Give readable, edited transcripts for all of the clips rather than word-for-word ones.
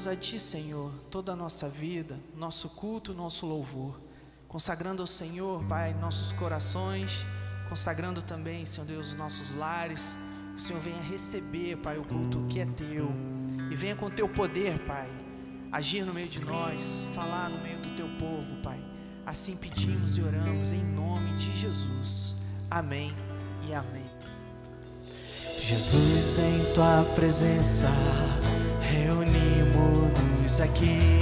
entregamos a Ti, Senhor, toda a nossa vida, nosso culto, nosso louvor, consagrando ao Senhor, Pai, nossos corações, consagrando também, Senhor Deus, os nossos lares. Que o Senhor venha receber, Pai, o culto que é Teu, e venha com Teu poder, Pai, agir no meio de nós, falar no meio do Teu povo, Pai. Assim pedimos e oramos em nome de Jesus. Amém e amém. Jesus, em Tua presença reunimos-nos aqui,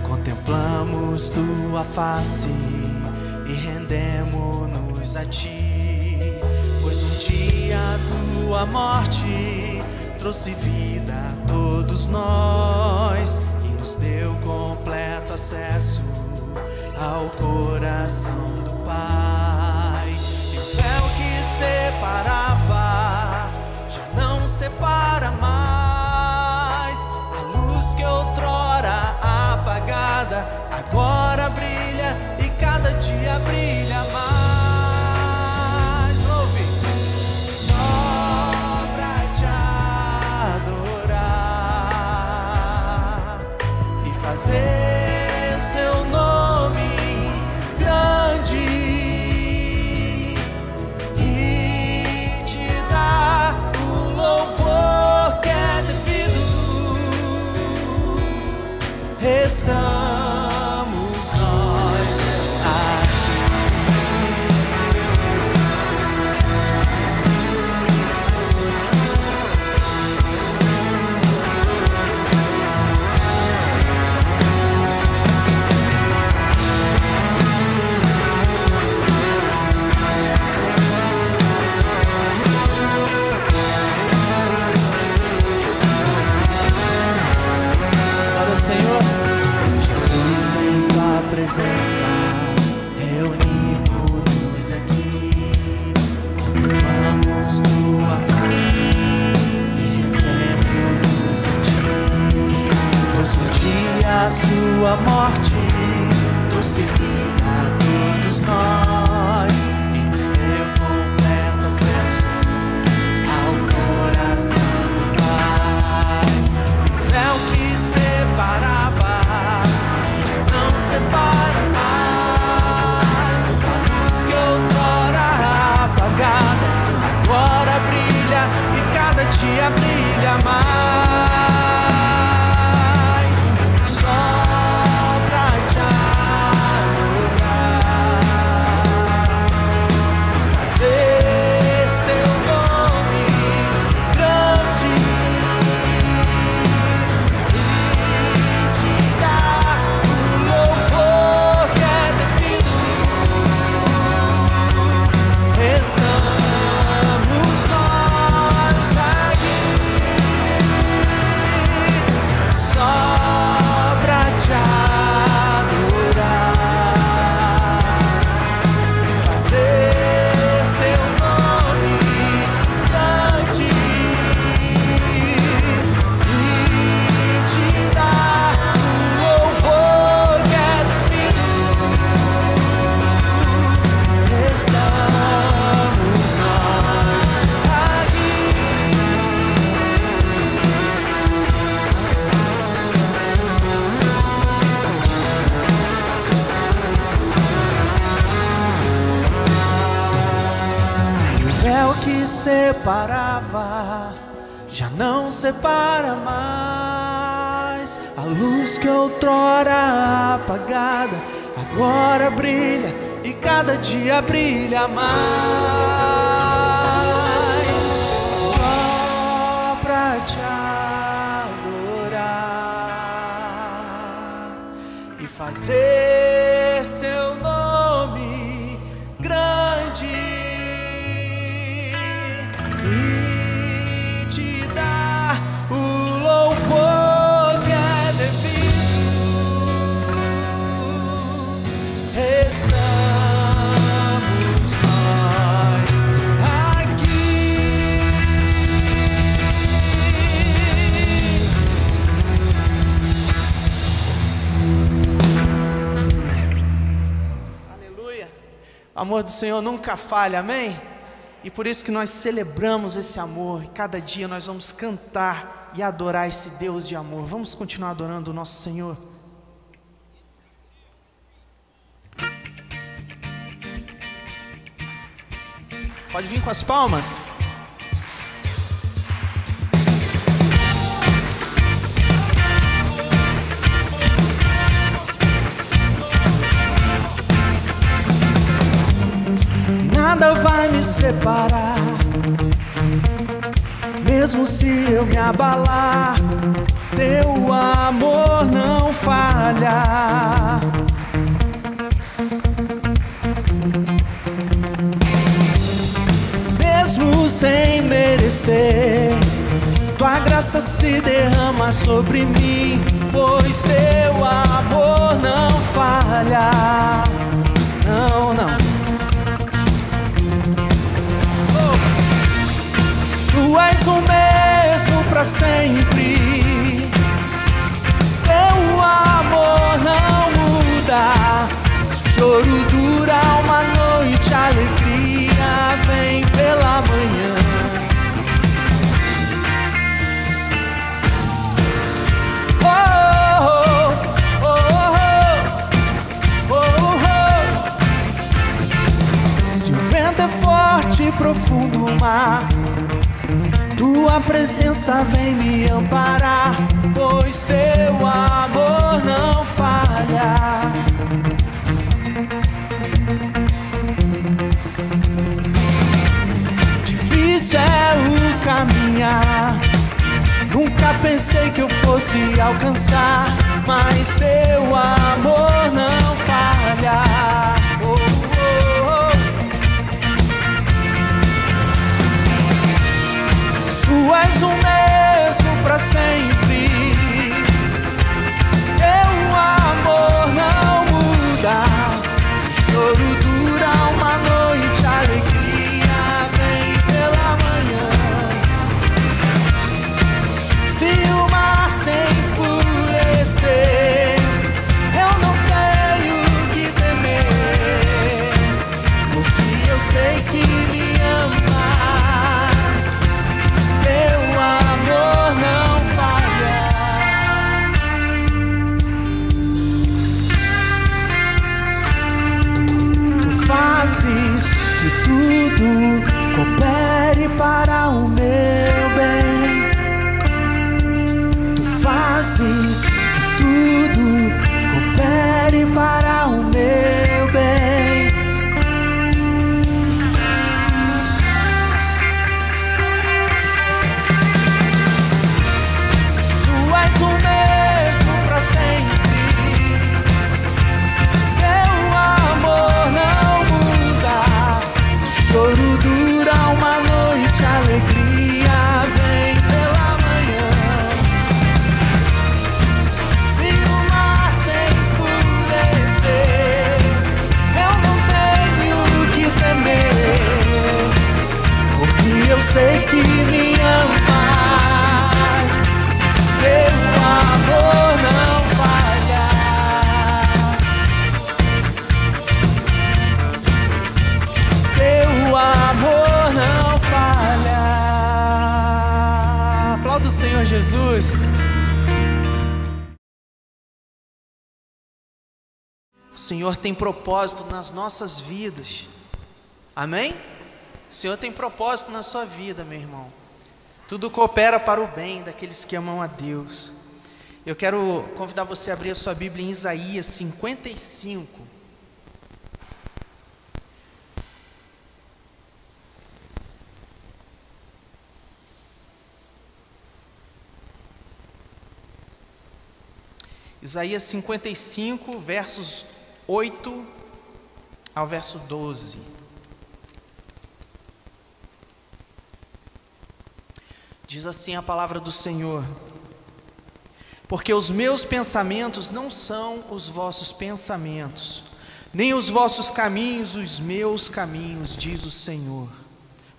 contemplamos Tua face e rendemos-nos a Ti, pois um dia Tua morte trouxe vida a todos nós e nos deu completo acesso ao coração do Pai. E o véu que separava já não separa mais. A luz que outrora apagada agora brilha e cada dia brilha mais. Ouve! Só pra te adorar e fazer o Seu nome grande e te dar o louvor que é devido. Estamos nós Senhor. Jesus, em Tua presença reunimos-nos aqui, contemplamos Tua face e rendemos-nos a Ti, pois um dia a Sua morte trouxe vida a todos nós e nos deu completo acesso ao coração do Pai. O véu que separava já não separa mais. A luz que outrora apagada agora brilha e cada dia brilha mais. Só pra te adorar, fazer Seu nome grande Estamos nós aqui, só pra te adorar e fazer Seu nome grande e te dar o louvor que é devido. Estamos nós aqui. E o véu que separava já não separa mais. A luz que outrora apagada agora brilha e cada dia brilha mais. Só pra te adorar e fazer Seu nome grande e te dar o louvor que é devido. Estamos nós aqui. Aleluia. O amor do Senhor nunca falha, amém? E por isso que nós celebramos esse amor. E cada dia nós vamos cantar e adorar esse Deus de amor. Vamos continuar adorando o nosso Senhor. Pode vir com as palmas. Nada vai me separar, mesmo se eu me abalar, teu amor não falha. Mesmo sem merecer, tua graça se derrama sobre mim, pois teu amor não falha. Não, não. Tu és o mesmo para sempre, teu amor não muda. Se o choro dura uma noite, a alegria vem pela manhã. Oh, oh, oh, oh, oh. Se o vento é forte e profundo o mar, tua presença vem me amparar, pois teu amor não falha. Difícil é o caminhar, nunca pensei que eu fosse alcançar, mas teu amor não falha. Oh, oh, oh. Tu és o mesmo para sempre, teu amor não muda. Se o choro dura uma noite, a alegria vem pela manhã. Se o mar se enfurecer, eu não tenho que temer, porque eu sei que me amas, teu amor não falha. Tu fazes que tudo coopere para o meu bem. Tu fazes que tudo coopere para o meu bem. Tu és o mesmo para sempre, teu amor não muda. Se o choro dura uma noite, a alegria vem pela manhã. Se o mar se enfurecer, eu não tenho que temer, porque eu sei que me amas, teu amor não falha. Teu amor não falha. Aplauda o Senhor Jesus. O Senhor tem propósito nas nossas vidas. Amém? O Senhor tem propósito na sua vida, meu irmão. Tudo coopera para o bem daqueles que amam a Deus. Eu quero convidar você a abrir a sua Bíblia em Isaías 55. Isaías 55, versos 8 ao verso 12. Diz assim a palavra do Senhor: porque os meus pensamentos não são os vossos pensamentos, nem os vossos caminhos os meus caminhos, diz o Senhor.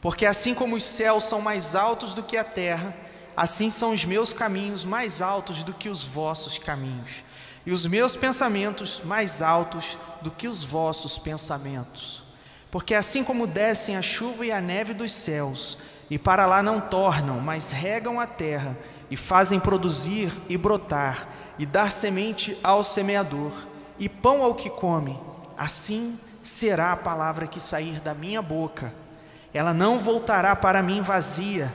Porque assim como os céus são mais altos do que a terra, assim são os meus caminhos mais altos do que os vossos caminhos, e os meus pensamentos mais altos do que os vossos pensamentos. Porque assim como descem a chuva e a neve dos céus, e para lá não tornam, mas regam a terra, e fazem produzir e brotar, e dar semente ao semeador, e pão ao que come. Assim será a palavra que sair da minha boca. Ela não voltará para mim vazia,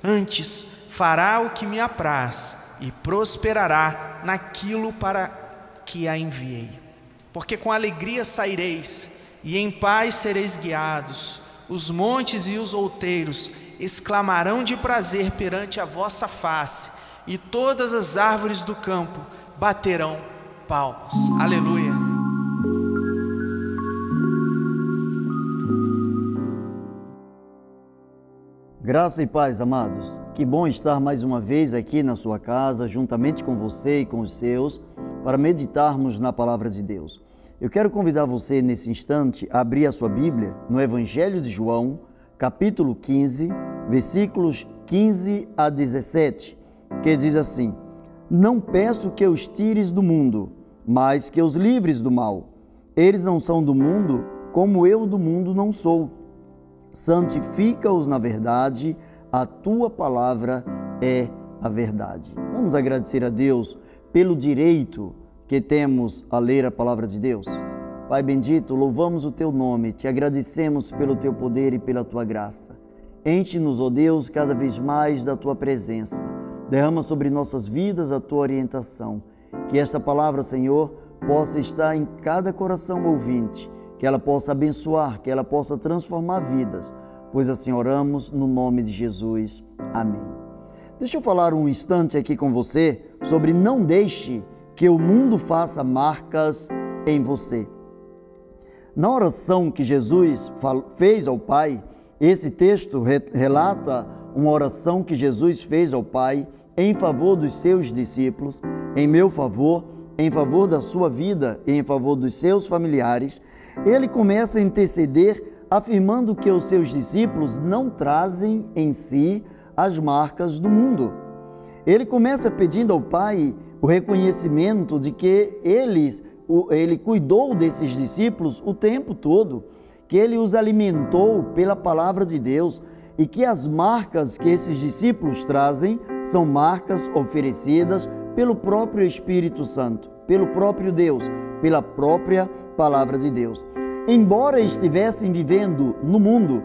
antes fará o que me apraz, e prosperará naquilo para que a enviei. Porque com alegria saireis, e em paz sereis guiados. Os montes e os outeiros exclamarão de prazer perante a vossa face, e todas as árvores do campo baterão palmas. Aleluia. Graça e paz, amados. Que bom estar mais uma vez aqui na sua casa, juntamente com você e com os seus, para meditarmos na palavra de Deus. Eu quero convidar você nesse instante a abrir a sua Bíblia no Evangelho de João, capítulo 15, versículos 15 a 17, que diz assim: Não peço que os tires do mundo, mas que os livres do mal. Eles não são do mundo, como eu do mundo não sou. Santifica-os na verdade, a tua palavra é a verdade. Vamos agradecer a Deus pelo direito que temos a ler a palavra de Deus. Pai bendito, louvamos o teu nome, te agradecemos pelo teu poder e pela tua graça. Enche-nos, ó Deus, cada vez mais da tua presença. Derrama sobre nossas vidas a tua orientação. Que esta palavra, Senhor, possa estar em cada coração ouvinte, que ela possa abençoar, que ela possa transformar vidas, pois assim oramos no nome de Jesus. Amém. Deixa eu falar um instante aqui com você sobre não deixe que o mundo faça marcas em você. Na oração que Jesus fez ao Pai, esse texto relata uma oração que Jesus fez ao Pai em favor dos seus discípulos, em meu favor, em favor da sua vida e em favor dos seus familiares. Ele começa a interceder, afirmando que os seus discípulos não trazem em si as marcas do mundo. Ele começa pedindo ao Pai o reconhecimento de que ele cuidou desses discípulos o tempo todo, que ele os alimentou pela palavra de Deus e que as marcas que esses discípulos trazem são marcas oferecidas pelo próprio Espírito Santo, pelo próprio Deus, pela própria palavra de Deus. Embora estivessem vivendo no mundo,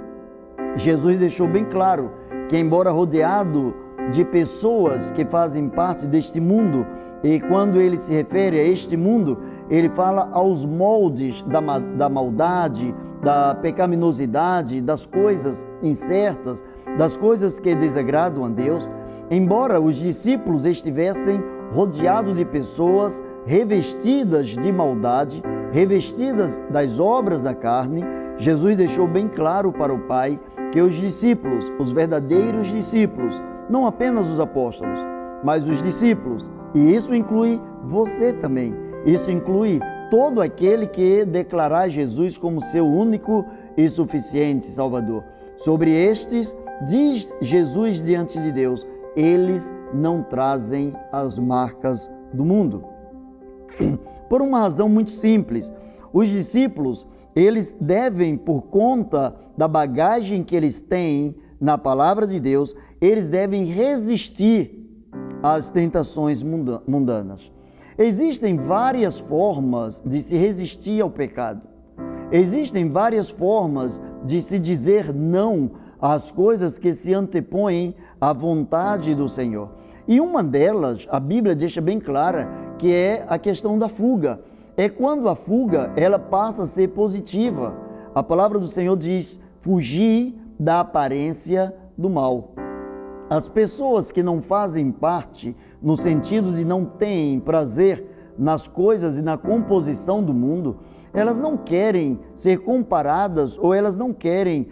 Jesus deixou bem claro que, embora rodeado de pessoas que fazem parte deste mundo, e quando ele se refere a este mundo, ele fala aos moldes da maldade, da pecaminosidade, das coisas incertas, das coisas que desagradam a Deus. Embora os discípulos estivessem rodeados de pessoas revestidas de maldade, revestidas das obras da carne, Jesus deixou bem claro para o Pai que os discípulos, os verdadeiros discípulos, não apenas os apóstolos, mas os discípulos, e isso inclui você também, isso inclui todo aquele que declarar Jesus como seu único e suficiente Salvador. Sobre estes, diz Jesus diante de Deus, eles não trazem as marcas do mundo. Por uma razão muito simples, os discípulos, eles devem, por conta da bagagem que eles têm na palavra de Deus, eles devem resistir às tentações mundanas. Existem várias formas de se resistir ao pecado. Existem várias formas de se dizer não às coisas que se antepõem à vontade do Senhor. E uma delas, a Bíblia deixa bem clara, que é a questão da fuga. É quando a fuga, ela passa a ser positiva. A palavra do Senhor diz, fugir da aparência do mal. As pessoas que não fazem parte, no sentido de não têm prazer nas coisas e na composição do mundo, elas não querem ser comparadas ou elas não querem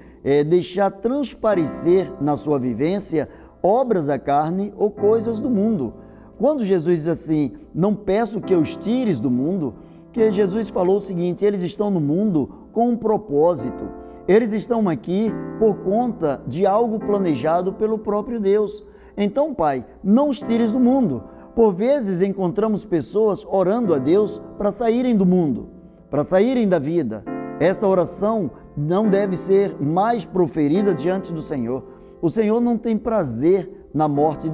deixar transparecer na sua vivência obras da carne ou coisas do mundo. Quando Jesus diz assim, não peço que os tires do mundo, que Jesus falou o seguinte, eles estão no mundo com um propósito. Eles estão aqui por conta de algo planejado pelo próprio Deus. Então, Pai, não os tires do mundo. Por vezes encontramos pessoas orando a Deus para saírem do mundo, para saírem da vida. Esta oração não deve ser mais proferida diante do Senhor. O Senhor não tem prazer na morte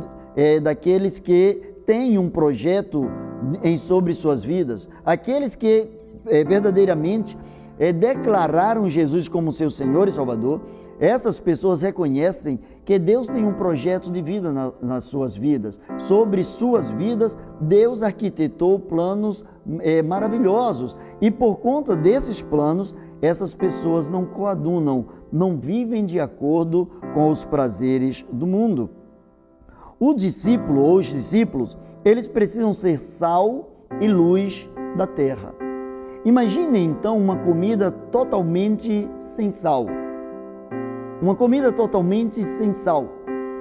daqueles que têm um projeto sobre suas vidas, aqueles que verdadeiramente declararam Jesus como seu Senhor e Salvador. Essas pessoas reconhecem que Deus tem um projeto de vida nas suas vidas. Sobre suas vidas, Deus arquitetou planos maravilhosos. E por conta desses planos, essas pessoas não coadunam, não vivem de acordo com os prazeres do mundo. O discípulo ou os discípulos, eles precisam ser sal e luz da terra. Imagine então uma comida totalmente sem sal. Uma comida totalmente sem sal,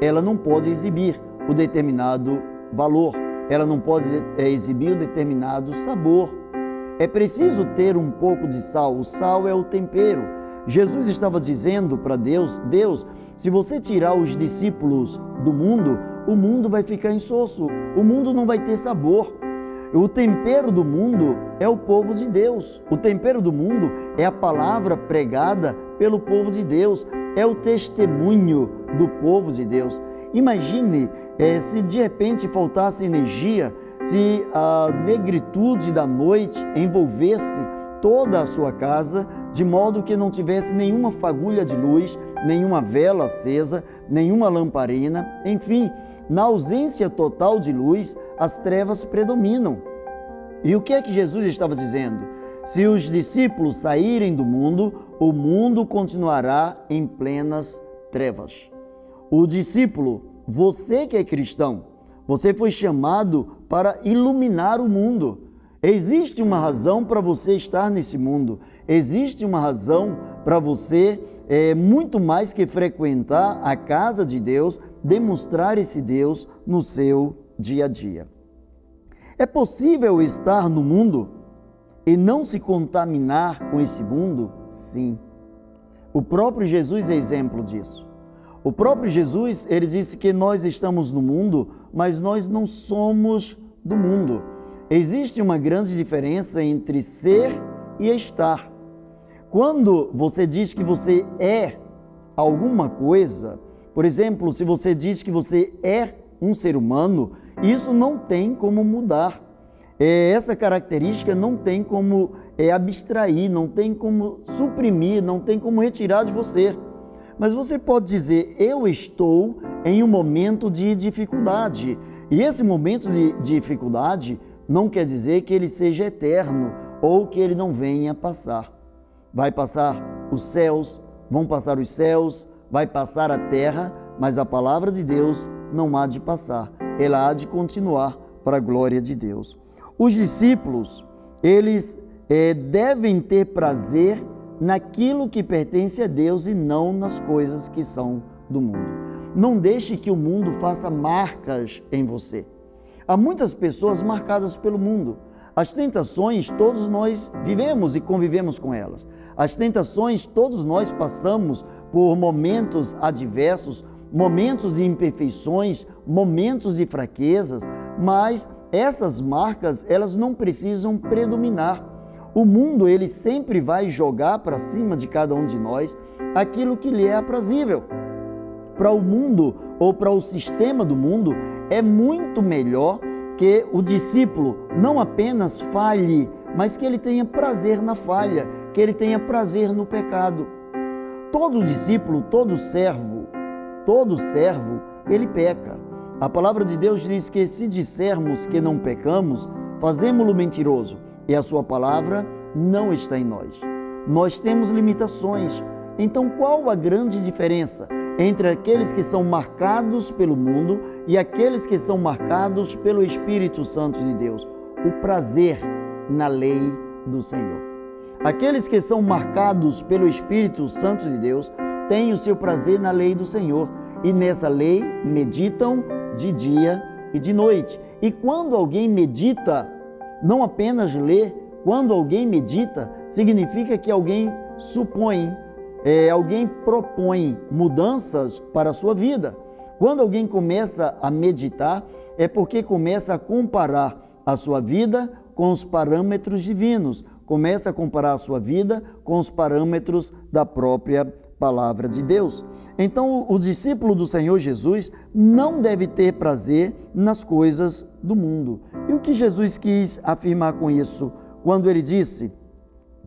ela não pode exibir o determinado valor, ela não pode exibir o determinado sabor. É preciso ter um pouco de sal, o sal é o tempero. Jesus estava dizendo para Deus, se você tirar os discípulos do mundo, o mundo vai ficar insosso, o mundo não vai ter sabor. O tempero do mundo é o povo de Deus. O tempero do mundo é a palavra pregada pelo povo de Deus. É o testemunho do povo de Deus. Imagine se de repente faltasse energia, se a negritude da noite envolvesse toda a sua casa, de modo que não tivesse nenhuma fagulha de luz, nenhuma vela acesa, nenhuma lamparina, enfim, na ausência total de luz, as trevas predominam. E o que é que Jesus estava dizendo? Se os discípulos saírem do mundo, o mundo continuará em plenas trevas. O discípulo, você que é cristão, você foi chamado para iluminar o mundo. Existe uma razão para você estar nesse mundo. Existe uma razão para você, muito mais que frequentar a casa de Deus, demonstrar esse Deus no seu dia a dia. É possível estar no mundo e não se contaminar com esse mundo? Sim. O próprio Jesus é exemplo disso. O próprio Jesus, ele disse que nós estamos no mundo, mas nós não somos do mundo. Existe uma grande diferença entre ser e estar. Quando você diz que você é alguma coisa, por exemplo, se você diz que você é um ser humano, isso não tem como mudar. Essa característica não tem como abstrair, não tem como suprimir, não tem como retirar de você. Mas você pode dizer, eu estou em um momento de dificuldade. E esse momento de dificuldade não quer dizer que ele seja eterno ou que ele não venha passar. Vai passar os céus, vão passar os céus, vai passar a terra, mas a palavra de Deus não há de passar. Ela há de continuar para a glória de Deus. Os discípulos, eles devem ter prazer naquilo que pertence a Deus e não nas coisas que são do mundo. Não deixe que o mundo faça marcas em você. Há muitas pessoas marcadas pelo mundo. As tentações, todos nós vivemos e convivemos com elas. As tentações, todos nós passamos por momentos adversos, momentos de imperfeições, momentos de fraquezas, mas essas marcas, elas não precisam predominar. O mundo, ele sempre vai jogar para cima de cada um de nós aquilo que lhe é aprazível. Para o mundo ou para o sistema do mundo, é muito melhor que o discípulo não apenas falhe, mas que ele tenha prazer na falha, que ele tenha prazer no pecado. Todo discípulo, todo servo, ele peca. A palavra de Deus diz que se dissermos que não pecamos, fazemo-lo mentiroso e a sua palavra não está em nós. Nós temos limitações. Então, qual a grande diferença entre aqueles que são marcados pelo mundo e aqueles que são marcados pelo Espírito Santo de Deus? O prazer na lei do Senhor. Aqueles que são marcados pelo Espírito Santo de Deus têm o seu prazer na lei do Senhor e nessa lei meditam de dia e de noite. E quando alguém medita, não apenas lê, quando alguém medita, significa que alguém supõe, alguém propõe mudanças para a sua vida. Quando alguém começa a meditar, é porque começa a comparar a sua vida com os parâmetros divinos, começa a comparar a sua vida com os parâmetros da própria palavra de Deus. Então, o discípulo do Senhor Jesus não deve ter prazer nas coisas do mundo. E o que Jesus quis afirmar com isso, quando ele disse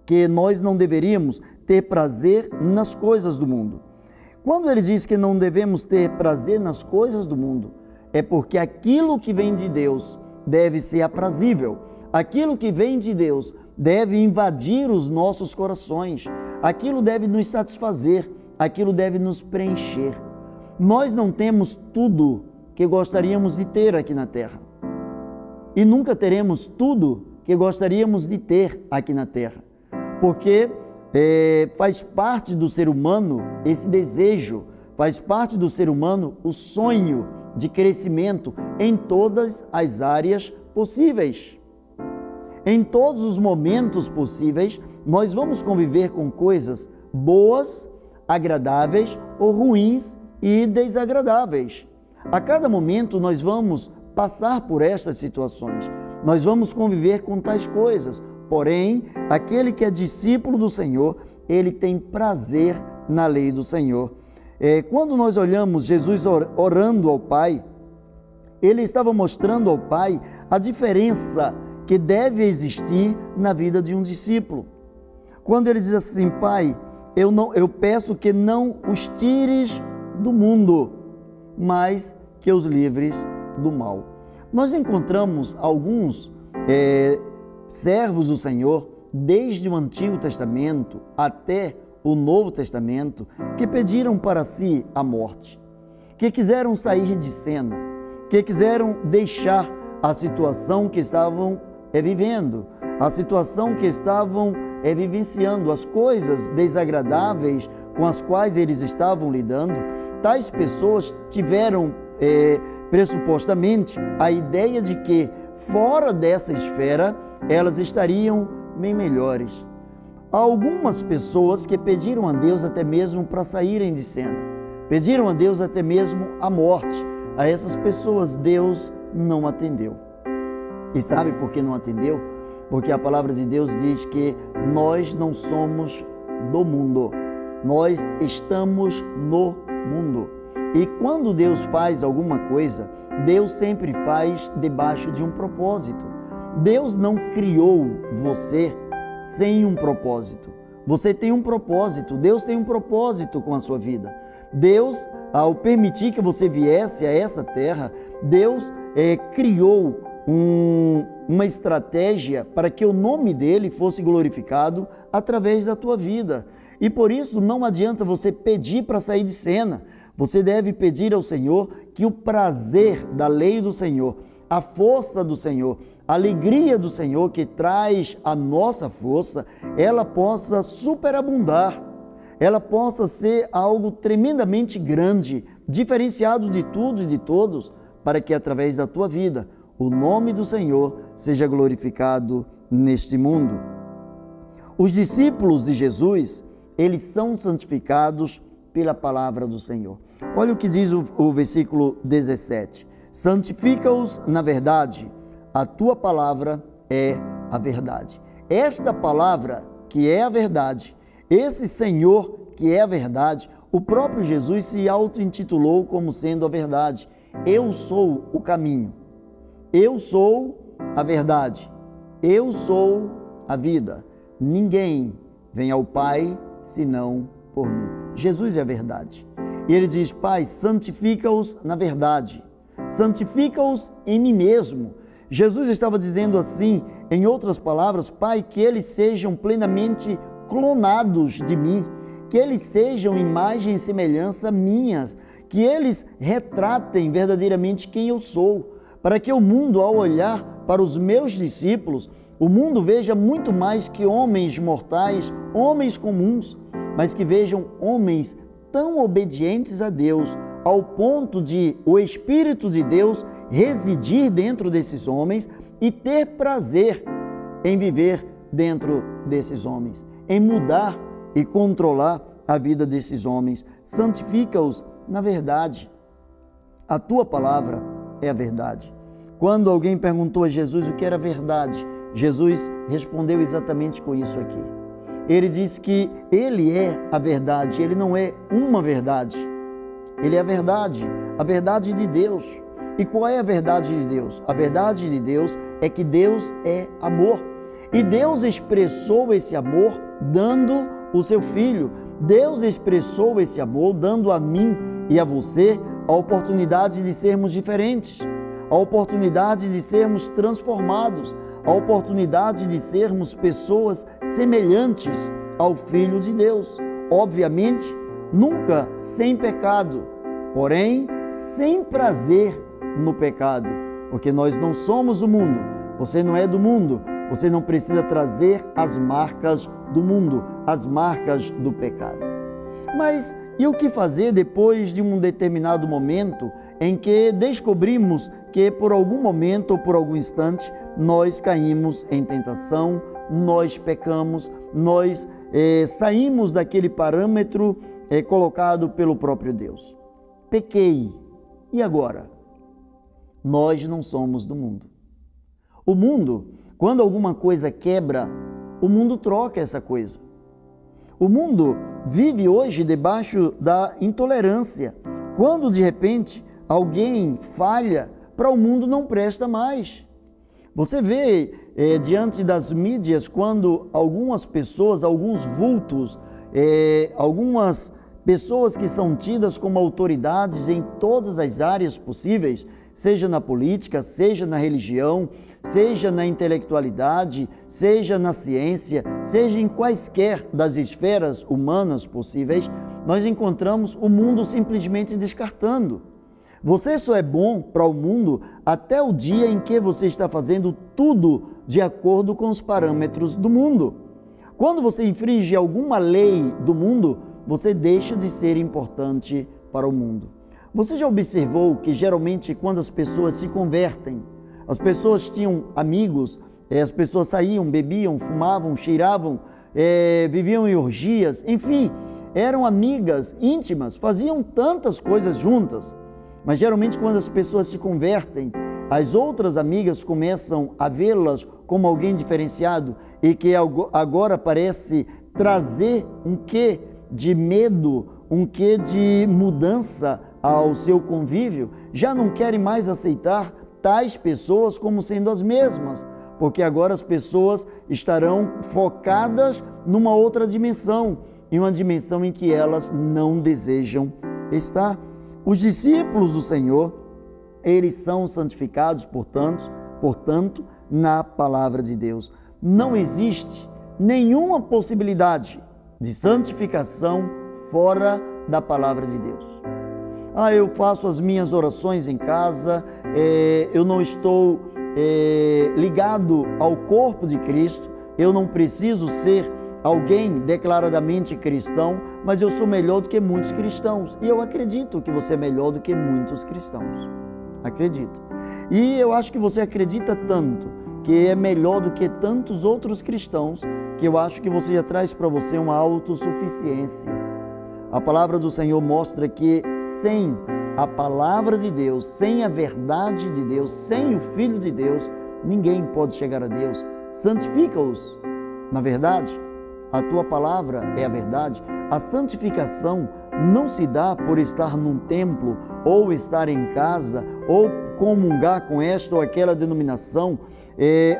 que nós não deveríamos ter prazer nas coisas do mundo? Quando ele diz que não devemos ter prazer nas coisas do mundo, é porque aquilo que vem de Deus deve ser aprazível. Aquilo que vem de Deus deve invadir os nossos corações. Aquilo deve nos satisfazer, aquilo deve nos preencher. Nós não temos tudo que gostaríamos de ter aqui na terra. E nunca teremos tudo que gostaríamos de ter aqui na terra. Porque faz parte do ser humano esse desejo, faz parte do ser humano o sonho de crescimento em todas as áreas possíveis. Em todos os momentos possíveis, nós vamos conviver com coisas boas, agradáveis ou ruins e desagradáveis. A cada momento nós vamos passar por estas situações, nós vamos conviver com tais coisas. Porém, aquele que é discípulo do Senhor, ele tem prazer na lei do Senhor. Quando nós olhamos Jesus orando ao Pai, ele estava mostrando ao Pai a diferença que deve existir na vida de um discípulo. Quando ele diz assim: Pai, eu peço que não os tires do mundo, mas que os livres do mal. Nós encontramos alguns servos do Senhor, desde o Antigo Testamento até o Novo Testamento, que pediram para si a morte, que quiseram sair de cena, que quiseram deixar a situação que estavam vivendo, a situação que estavam vivenciando, as coisas desagradáveis com as quais eles estavam lidando. Tais pessoas tiveram pressupostamente a ideia de que fora dessa esfera elas estariam bem melhores. Há algumas pessoas que pediram a Deus até mesmo para saírem de cena, pediram a Deus até mesmo a morte. A essas pessoas Deus não atendeu. E sabe por que não atendeu? Porque a palavra de Deus diz que nós não somos do mundo, nós estamos no mundo. E quando Deus faz alguma coisa, Deus sempre faz debaixo de um propósito. Deus não criou você sem um propósito. Você tem um propósito, Deus tem um propósito com a sua vida. Deus, ao permitir que você viesse a essa terra, Deus criou uma estratégia para que o nome dele fosse glorificado através da tua vida. E por isso não adianta você pedir para sair de cena. Você deve pedir ao Senhor que o prazer da lei do Senhor, a força do Senhor, a alegria do Senhor que traz a nossa força, ela possa superabundar, ela possa ser algo tremendamente grande, diferenciado de tudo e de todos, para que através da tua vida o nome do Senhor seja glorificado neste mundo. Os discípulos de Jesus, eles são santificados pela palavra do Senhor. Olha o que diz o versículo 17. Santifica-os na verdade, a tua palavra é a verdade. Esta palavra que é a verdade, esse Senhor que é a verdade, o próprio Jesus se auto-intitulou como sendo a verdade. Eu sou o caminho, eu sou a verdade, eu sou a vida. Ninguém vem ao Pai senão por mim. Jesus é a verdade. E ele diz: Pai, santifica-os na verdade, santifica-os em mim mesmo. Jesus estava dizendo assim, em outras palavras: Pai, que eles sejam plenamente clonados de mim, que eles sejam imagem e semelhança minhas, que eles retratem verdadeiramente quem eu sou, para que o mundo, ao olhar para os meus discípulos, o mundo veja muito mais que homens mortais, homens comuns, mas que vejam homens tão obedientes a Deus, ao ponto de o Espírito de Deus residir dentro desses homens e ter prazer em viver dentro desses homens, em mudar e controlar a vida desses homens. Santifica-os na verdade. A tua palavra é a verdade. Quando alguém perguntou a Jesus o que era verdade, Jesus respondeu exatamente com isso aqui. ele diz que ele é a verdade, ele não é uma verdade. Ele é a verdade de Deus. E qual é a verdade de Deus? A verdade de Deus é que Deus é amor. E Deus expressou esse amor dando o seu Filho. Deus expressou esse amor dando a mim e a você a oportunidade de sermos diferentes, a oportunidade de sermos transformados, a oportunidade de sermos pessoas semelhantes ao Filho de Deus. Obviamente, nunca sem pecado, porém sem prazer no pecado, porque nós não somos do mundo, você não é do mundo, você não precisa trazer as marcas do mundo, as marcas do pecado. Mas e o que fazer depois de um determinado momento em que descobrimos que por algum momento ou por algum instante nós caímos em tentação, nós pecamos, nós saímos daquele parâmetro colocado pelo próprio Deus? Pequei. E agora? Nós não somos do mundo. O mundo, quando alguma coisa quebra, o mundo troca essa coisa. O mundo vive hoje debaixo da intolerância. Quando de repente alguém falha, para o mundo não presta mais. Você vê diante das mídias quando algumas pessoas, alguns vultos, algumas pessoas que são tidas como autoridades em todas as áreas possíveis, seja na política, seja na religião, seja na intelectualidade, seja na ciência, seja em quaisquer das esferas humanas possíveis, nós encontramos o mundo simplesmente descartando. Você só é bom para o mundo até o dia em que você está fazendo tudo de acordo com os parâmetros do mundo. Quando você infringe alguma lei do mundo, você deixa de ser importante para o mundo. Você já observou que geralmente quando as pessoas se convertem, as pessoas tinham amigos, as pessoas saíam, bebiam, fumavam, cheiravam, viviam em orgias, enfim, eram amigas íntimas, faziam tantas coisas juntas. Mas geralmente quando as pessoas se convertem, as outras amigas começam a vê-las como alguém diferenciado e que agora parece trazer um quê de medo, um quê de mudança ao seu convívio, já não querem mais aceitar tais pessoas como sendo as mesmas, porque agora as pessoas estarão focadas numa outra dimensão, em uma dimensão em que elas não desejam estar. Os discípulos do Senhor, eles são santificados, portanto, na palavra de Deus. Não existe nenhuma possibilidade de santificação fora da palavra de Deus. Eu faço as minhas orações em casa, eu não estou ligado ao corpo de Cristo, eu não preciso ser alguém declaradamente cristão, mas eu sou melhor do que muitos cristãos. E eu acredito que você é melhor do que muitos cristãos. Acredito. E eu acho que você acredita tanto que é melhor do que tantos outros cristãos, que eu acho que você já traz para você uma autossuficiência. A palavra do Senhor mostra que sem a palavra de Deus, sem a verdade de Deus, sem o Filho de Deus, ninguém pode chegar a Deus. Santifica-os. Na verdade, a tua palavra é a verdade. A santificação não se dá por estar num templo, ou estar em casa, ou comungar com esta ou aquela denominação.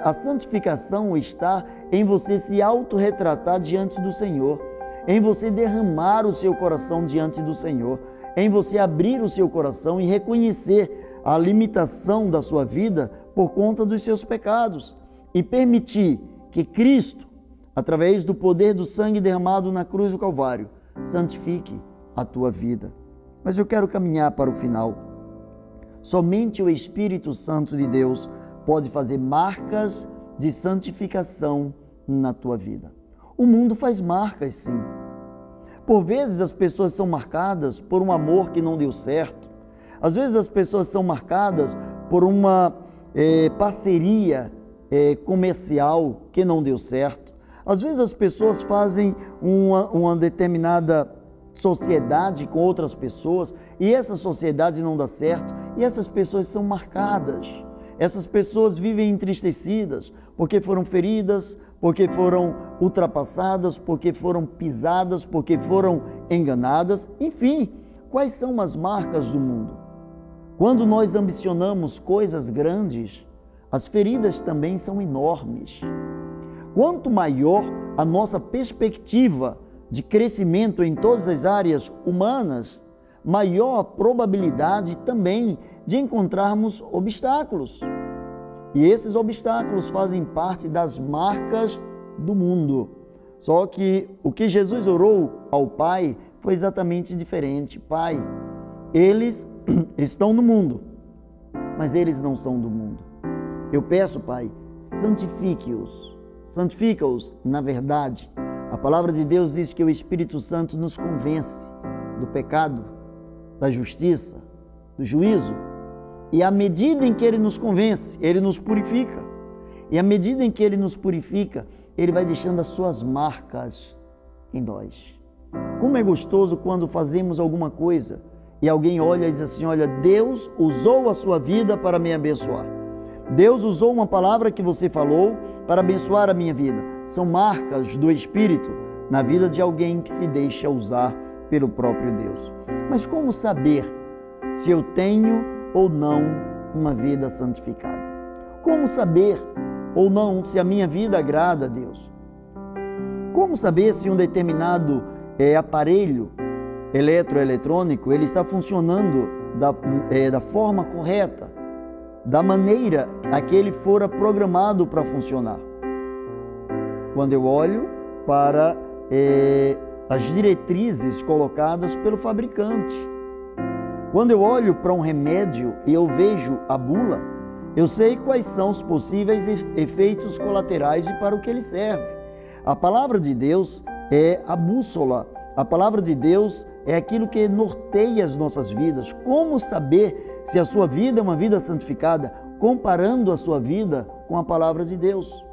A santificação está em você se autorretratar diante do Senhor, em você derramar o seu coração diante do Senhor, em você abrir o seu coração e reconhecer a limitação da sua vida por conta dos seus pecados e permitir que Cristo, através do poder do sangue derramado na cruz do Calvário, santifique a tua vida. Mas eu quero caminhar para o final. Somente o Espírito Santo de Deus pode fazer marcas de santificação na tua vida. O mundo faz marcas, sim. Por vezes as pessoas são marcadas por um amor que não deu certo. Às vezes as pessoas são marcadas por uma parceria comercial que não deu certo. Às vezes as pessoas fazem uma determinada sociedade com outras pessoas e essa sociedade não dá certo e essas pessoas são marcadas. Essas pessoas vivem entristecidas porque foram feridas, porque foram ultrapassadas, porque foram pisadas, porque foram enganadas. Enfim, quais são as marcas do mundo? Quando nós ambicionamos coisas grandes, as feridas também são enormes. Quanto maior a nossa perspectiva de crescimento em todas as áreas humanas, maior a probabilidade também de encontrarmos obstáculos. E esses obstáculos fazem parte das marcas do mundo. Só que o que Jesus orou ao Pai foi exatamente diferente. Pai, eles estão no mundo, mas eles não são do mundo. Eu peço, Pai, santifique-os. Santifica-os na verdade. A palavra de Deus diz que o Espírito Santo nos convence do pecado, da justiça, do juízo. E à medida em que Ele nos convence, Ele nos purifica. E à medida em que Ele nos purifica, Ele vai deixando as suas marcas em nós. Como é gostoso quando fazemos alguma coisa e alguém olha e diz assim, olha, Deus usou a sua vida para me abençoar. Deus usou uma palavra que você falou para abençoar a minha vida. São marcas do Espírito na vida de alguém que se deixa usar pelo próprio Deus. Mas como saber se eu tenho ou não uma vida santificada? Como saber ou não se a minha vida agrada a Deus? Como saber se um determinado aparelho eletroeletrônico ele está funcionando da forma correta, da maneira a que ele fora programado para funcionar? Quando eu olho para as diretrizes colocadas pelo fabricante. Quando eu olho para um remédio e eu vejo a bula, eu sei quais são os possíveis efeitos colaterais e para o que ele serve. A palavra de Deus é a bússola. A palavra de Deus é aquilo que norteia as nossas vidas. Como saber se a sua vida é uma vida santificada? Comparando a sua vida com a palavra de Deus.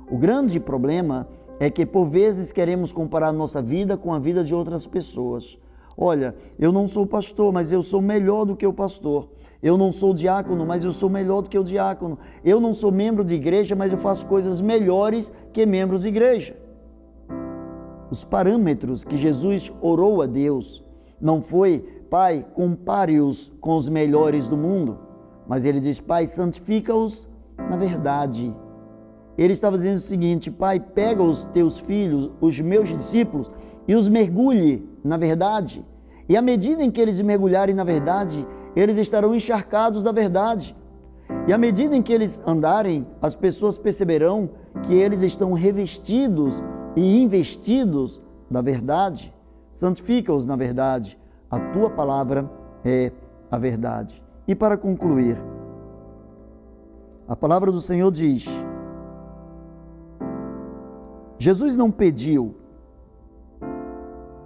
O grande problema é que por vezes queremos comparar a nossa vida com a vida de outras pessoas. Olha, eu não sou pastor, mas eu sou melhor do que o pastor. Eu não sou diácono, mas eu sou melhor do que o diácono. Eu não sou membro de igreja, mas eu faço coisas melhores que membros de igreja. Os parâmetros que Jesus orou a Deus não foi, Pai, compare-os com os melhores do mundo, mas ele diz, Pai, santifica-os na verdade. Ele estava dizendo o seguinte, Pai, pega os teus filhos, os meus discípulos, e os mergulhe na verdade. E à medida em que eles mergulharem na verdade, eles estarão encharcados da verdade. E à medida em que eles andarem, as pessoas perceberão que eles estão revestidos e investidos da verdade. Santifica-os na verdade. A tua palavra é a verdade. E para concluir, a palavra do Senhor diz, Jesus não pediu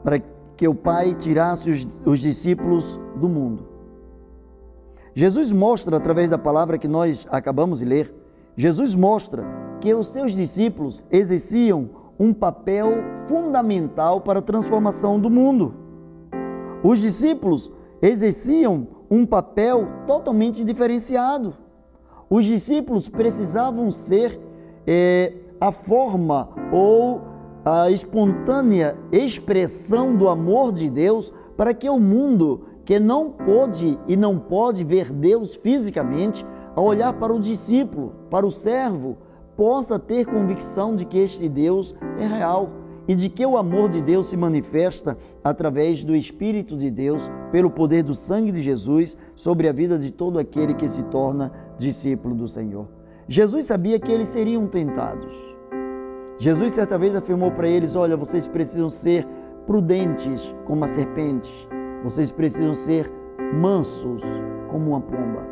para que o Pai tirasse os discípulos do mundo. Jesus mostra, através da palavra que nós acabamos de ler, Jesus mostra que os seus discípulos exerciam um papel fundamental para a transformação do mundo. Os discípulos exerciam um papel totalmente diferenciado. Os discípulos precisavam ser a forma ou a espontânea expressão do amor de Deus para que o mundo que não pôde e não pode ver Deus fisicamente, ao olhar para o discípulo, para o servo, possa ter convicção de que este Deus é real e de que o amor de Deus se manifesta através do Espírito de Deus, pelo poder do sangue de Jesus, sobre a vida de todo aquele que se torna discípulo do Senhor. Jesus sabia que eles seriam tentados. Jesus certa vez afirmou para eles, olha, vocês precisam ser prudentes como as serpentes, vocês precisam ser mansos como uma pomba,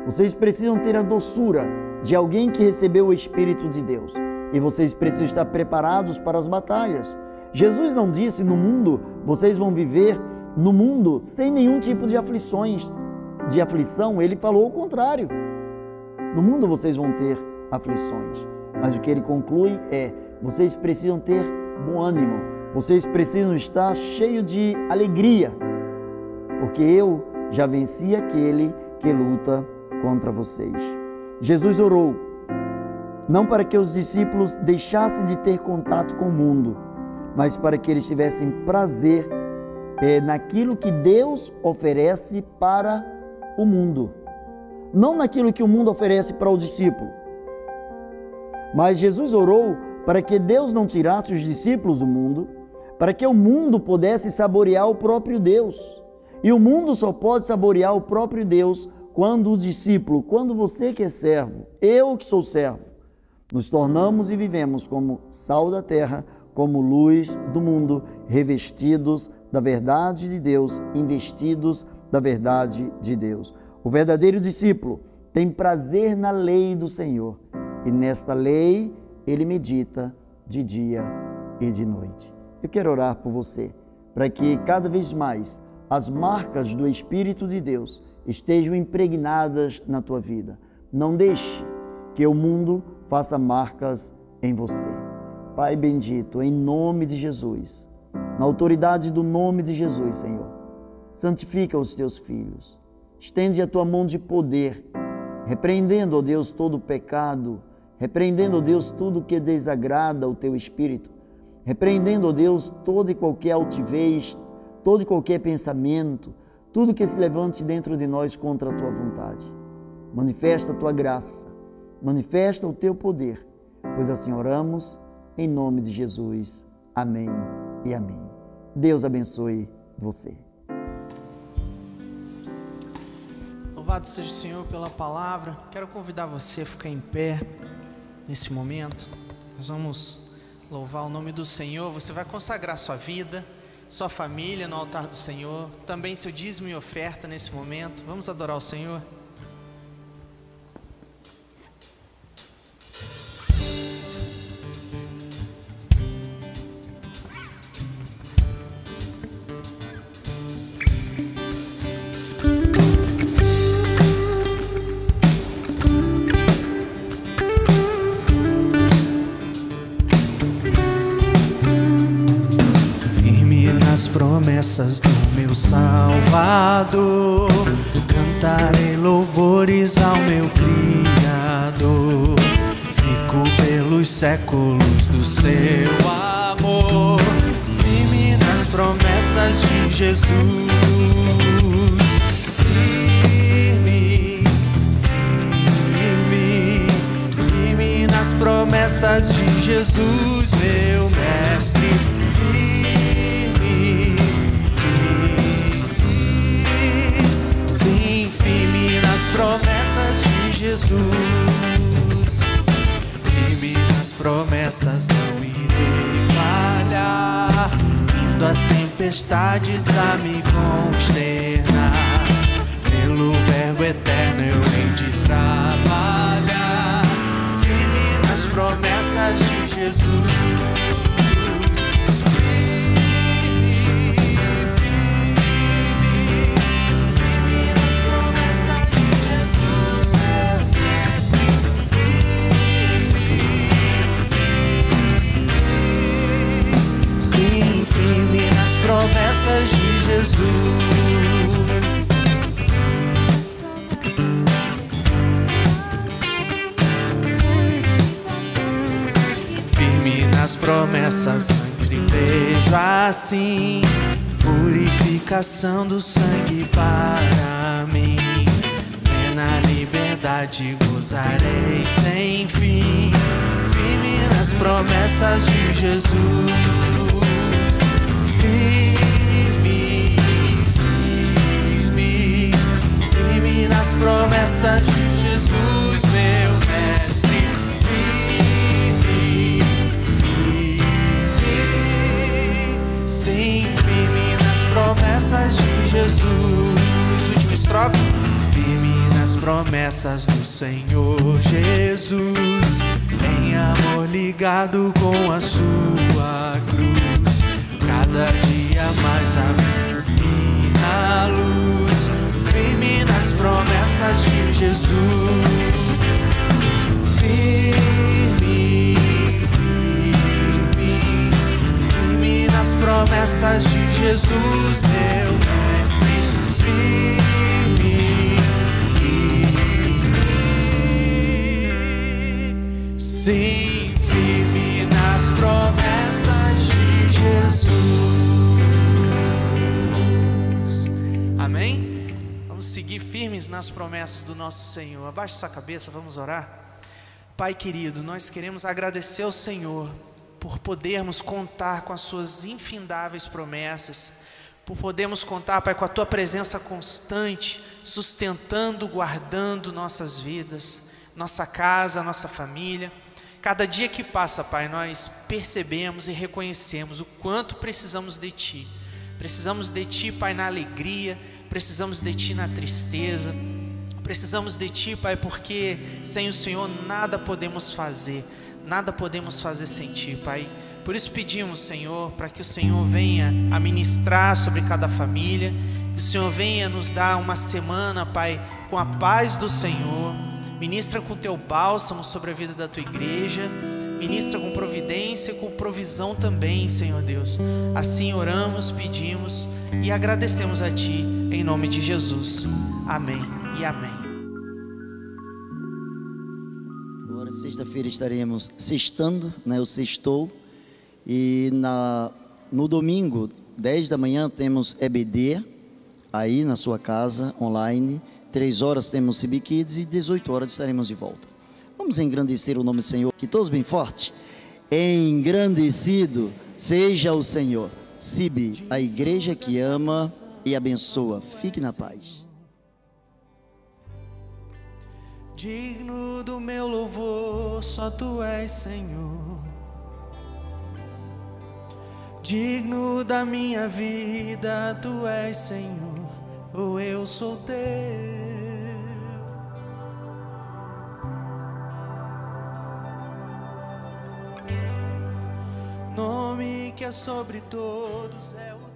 vocês precisam ter a doçura de alguém que recebeu o Espírito de Deus e vocês precisam estar preparados para as batalhas. Jesus não disse, no mundo, vocês vão viver no mundo sem nenhum tipo de aflição, ele falou o contrário. No mundo vocês vão ter aflições. Mas o que ele conclui é, vocês precisam ter bom ânimo, vocês precisam estar cheios de alegria, porque eu já venci aquele que luta contra vocês. Jesus orou Não para que os discípulos deixassem de ter contato com o mundo, mas para que eles tivessem prazer naquilo que Deus oferece para o mundo. Não naquilo que o mundo oferece para o discípulo. Mas Jesus orou para que Deus não tirasse os discípulos do mundo, para que o mundo pudesse saborear o próprio Deus. E o mundo só pode saborear o próprio Deus quando o discípulo, quando você que é servo, eu que sou servo, nos tornamos e vivemos como sal da terra, como luz do mundo, revestidos da verdade de Deus, investidos da verdade de Deus. O verdadeiro discípulo tem prazer na lei do Senhor e nesta lei ele medita de dia e de noite. Eu quero orar por você, para que cada vez mais as marcas do Espírito de Deus estejam impregnadas na tua vida. Não deixe que o mundo faça marcas em você. Pai bendito, em nome de Jesus, na autoridade do nome de Jesus, Senhor, santifica os teus filhos. Estende a tua mão de poder, repreendendo, ó Deus, todo o pecado, repreendendo, ó Deus, tudo que desagrada o teu Espírito, repreendendo, ó Deus, toda e qualquer altivez, todo e qualquer pensamento, tudo que se levante dentro de nós contra a tua vontade. Manifesta a tua graça, manifesta o teu poder, pois assim oramos, em nome de Jesus. Amém e amém. Deus abençoe você. Louvado seja o Senhor pela palavra. Quero convidar você a ficar em pé nesse momento. Nós vamos louvar o nome do Senhor. Você vai consagrar sua vida, sua família no altar do Senhor, também seu dízimo e oferta nesse momento. Vamos adorar o Senhor. Promessas do meu Salvador, cantarei louvores ao meu Criador. Fico pelos séculos do seu amor, firme nas promessas de Jesus. Firme, firme, firme nas promessas de Jesus, meu Mestre. Promessas de Jesus, firme nas promessas, não irei falhar, vindo as tempestades a me consternar, pelo verbo eterno eu hei de trabalhar, firme nas promessas de Jesus. Promessas de Jesus, firme nas promessas, sempre vejo assim, purificação do sangue para mim, plena liberdade gozarei sem fim, firme nas promessas de Jesus. Firme, firme, firme nas promessas de Jesus, meu Mestre. Firme, firme, sim, firme nas promessas de Jesus. Última estrofe. Firme nas promessas do Senhor Jesus, em amor ligado com a sua cruz. Cada dia mais a minha luz, firme nas promessas de Jesus. Firme, firme, firme nas promessas de Jesus, meu Mestre. Firme, firme, amém? Vamos seguir firmes nas promessas do nosso Senhor. Abaixe sua cabeça, vamos orar. Pai querido, nós queremos agradecer ao Senhor por podermos contar com as suas infindáveis promessas, por podermos contar, Pai, com a tua presença constante, sustentando, guardando nossas vidas, nossa casa, nossa família. Cada dia que passa, Pai, nós percebemos e reconhecemos o quanto precisamos de Ti. Precisamos de Ti, Pai, na alegria, precisamos de Ti na tristeza, precisamos de Ti, Pai, porque sem o Senhor nada podemos fazer sem Ti, Pai. Por isso pedimos, Senhor, para que o Senhor venha a ministrar sobre cada família, que o Senhor venha nos dar uma semana, Pai, com a paz do Senhor. Ministra com Teu bálsamo sobre a vida da Tua igreja, ministra com providência, com provisão também, Senhor Deus. Assim oramos, pedimos e agradecemos a Ti, em nome de Jesus. Amém e amém. Agora, sexta-feira, estaremos sextando, o sextou. E no domingo, 10 da manhã, temos EBD, aí na sua casa, online. 3 horas temos CB Kids e 18 horas estaremos de volta. Vamos engrandecer o nome do Senhor, que todos bem forte. Engrandecido seja o Senhor. CB, a igreja que ama e abençoa. Fique na paz. Digno do meu louvor, só Tu és, Senhor. Digno da minha vida, Tu és, Senhor. Ou eu sou Teu. Nome que é sobre todos é o